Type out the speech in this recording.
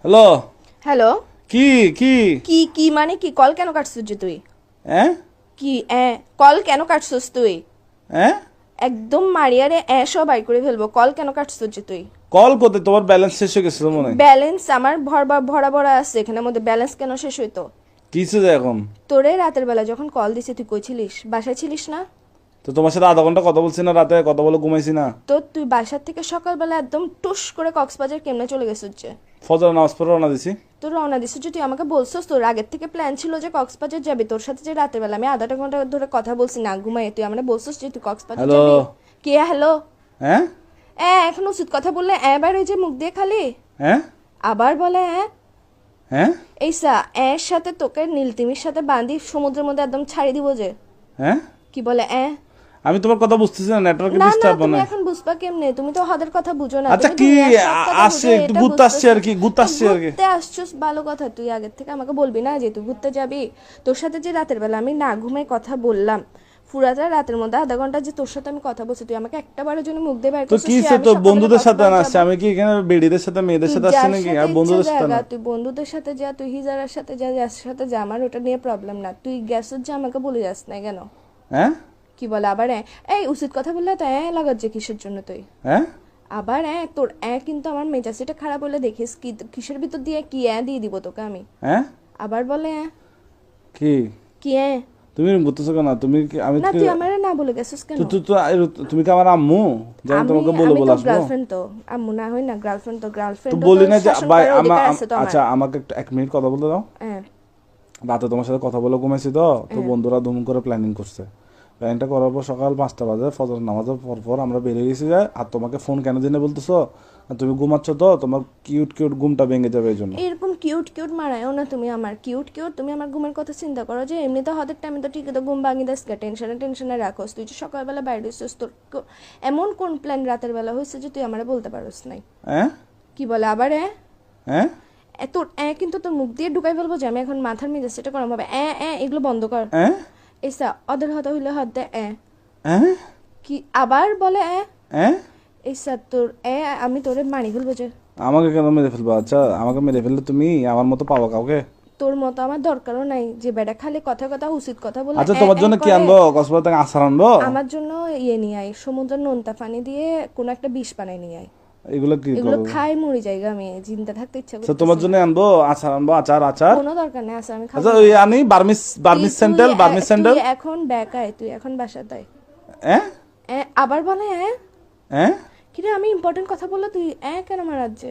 Hello. Hello. কি কি কি কি মানে কি? কল কেন কাটছিস যে তুই? হ্যাঁ কি কল কেন কাটছিস তুই? হ্যাঁ একদম মারিয়ারে সব বাই করে ফেলবো। কল কেন কাটছিস যে তুই? কল করতে তোমার ব্যালেন্স শেষ হয়ে গেছিল মনে হয়। ব্যালেন্স আমার ভরা ভরা ভরা আছে, এখানের মধ্যে ব্যালেন্স কেন শেষ হইতো? কিসে যায় এখন? তোরে রাতের বেলা যখন কল দিছি তুই কই ছিলিস? বাসায় ছিলিস না? তো তোমার সাথে আধা ঘন্টা কথা বলছি না, রাতে কথা বলে ঘুমাইছি না। তো তুই বাসার থেকে সকালবেলা একদম টুস করে কক্সবাজার কেমনে চলে গেছিস যে? ফজর নামাজ পড়ে রওনা দিছি। তোর রওনা দিছিস যে, তুই আমাকে বলছিস তোর আগের থেকে প্ল্যান ছিল যে কক্সবাজার যাবি। তোর সাথে যে রাতের বেলা আমি আধা ঘন্টা ধরে কথা বলছি না ঘুমাই, তুই আমাকে বলছিস যে তুই কক্সবাজার হ্যালো। যাবি। কে হ্যালো? হ্যাঁ এখন উচিত কথা বললে এবার ওই যে মুখ দিয়ে খালি হ্যাঁ আবার বলে হ্যাঁ এইসা এর সাথে তোকে নীলতিমির সাথে বাঁধি সমুদ্রের মধ্যে একদম ছাড়ি দিব যে। হ্যাঁ কি বলে আমি তোমার কথা বুঝতেছি না, নেটওয়ার্কে না না, ডিস্টার্ব তুমি হয়। এখন বুঝবা কেমনে? তুমি তো হাদের কথা বুঝো না। আচ্ছা তুমি কি দুনিয়ার সব কথা আসছে, বুঝো, একটু এটা ঘুরতে আসছে আর বুঝতেছো। কি, ঘুরতে তো আসছে আর কি। ঘুরতে আসছস ভালো কথা, তুই আগের থেকে আমাকে বলবি না যে তুই ঘুরতে যাবি? তোর সাথে যে রাতের বেলা আমি না ঘুমাই কথা বললাম, পুরাটা রাতের মধ্যে আধা ঘন্টা যে তোর সাথে আমি কথা বলছি, তুই আমাকে একটা বারের জন্য মুখ দিয়ে বাইর তো করছিস কি যে সে আমি তো সকালে বন্ধুদের সাথে কক্সবাজার আসছে, যাবো? আমি কি এখানে বেডিদের সাথে মেয়েদের তুই সাথে আসছি যার নাকি? সাথে আর ইচ্ছা বন্ধুদের সাথে জায়গা, না। তুই বন্ধুদের সাথে যা, তুই হিজারার সাথে যা, যার সাথে যা, আমার ওটা নিয়ে প্রবলেম না। তুই গেছিস যে আমাকে বলে যাস না কেন? হ্যাঁ কি বলে আবার এই উচিত কথা বললে তো লাগাত যে কিসের জন্য তুই? হ্যাঁ আবার তোর কিন্তু আমার মেজাজটা খারাপ হলে দেখিস কি কিসের ভিতর দিয়ে কি দিয়ে দিব তোকে আমি। হ্যাঁ আবার বলে কি কি তুমি বুঝতেছো কেন? তুমি কি আমি না, তুই আমারে না বলে গেছিস কেন? তুমি কি আমার আম্মু যে আমি তোমাকে বলে আমি বলে তো আসবো? গার্লফ্রেন্ড, তো আম্মু না হই না, গার্লফ্রেন্ড তো তো গার্লফ্রেন্ড বলি না যে ভাই আছে তো আমার। আচ্ছা আমাকে একটু 1 মিনিট কথা বলতে দাও। হ্যাঁ রাতে তোমার সাথে কথা বলে ঘুমাইছি তো তো বন্ধুরা দুম করে প্ল্যানিং করছে। প্ল্যানিংটা করার পর সকাল 5টা বাজে ফজর নামাজের পর পর আমরা বেরিয়ে গেছি যায়। আর তোমাকে ফোন কেন দিনে বলতেছো? আর তুমি ঘুমাচ্ছ তো, তোমার কিউট কিউট ঘুমটা ভেঙে যাবে এই জন্য। এরকম কিউট কিউট মারায়ও না তুমি আমার। কিউট কিউট তুমি আমার ঘুমের কথা চিন্তা করো যে এমনি তো হাতের টাইমে তো ঠিকই তো ঘুম ভাঙি দাস, টেনশনে টেনশনে রাখোস। তুই যে সকালবেলা বাইরে হইছিস, তোর এমন কোন প্ল্যান রাতের বেলা হয়েছে যে তুই আমারে বলতে পারোস নাই? হ্যাঁ কি বলে আবার হ্যাঁ তোর কিন্তু তোর মুখ দিয়ে ঢুকাই ফেলবো যে আমি এখন মাথার মেজাজ সেটা করাম হবে। এগুলো বন্ধ কর। হ্যাঁ এসা অদের হতে হইলে হাত দে হ্যাঁ কি আবার বলে হ্যাঁ এসা তোর আমি তোরে মানি ফেলবো যে। আমাকে কেন মেরে ফেলবা? আচ্ছা আমাকে মেরে ফেললে তুমি আমার মতো পাবা কাউকে? তোর মতো আমার দরকারও নাই যে বেটা খালি কথা কথা উচিত কথা বলে আচ্ছা তোমার জন্য কি আনবো? কক্সবাজার থেকে আচার আনবো? আমার জন্য নিয়ে আয়, সমুদ্রের নোনতা পানি দিয়ে কোন একটা বিষ বানাই নিয়ে আয়। এগুলো কি এগুলো করবো? খাই মরি জায়গা, আমি চিন্তা থাকতে ইচ্ছা আচ্ছা করতেছে তোমার না। জন্য আনবো আচার, আনবো আচার আচার। কোনো দরকার নেই, আছে আমি খাবো আচ্ছা না। ওই আনি Burmese Burmese sandal, Burmese sandal. তুই এখন বেকায়, তুই এখন বাসায় তাই হ্যাঁ আবার বলে হ্যাঁ কিরে আমি ইম্পর্টেন্ট কথা বললে তুই কেন মারাজ্জে?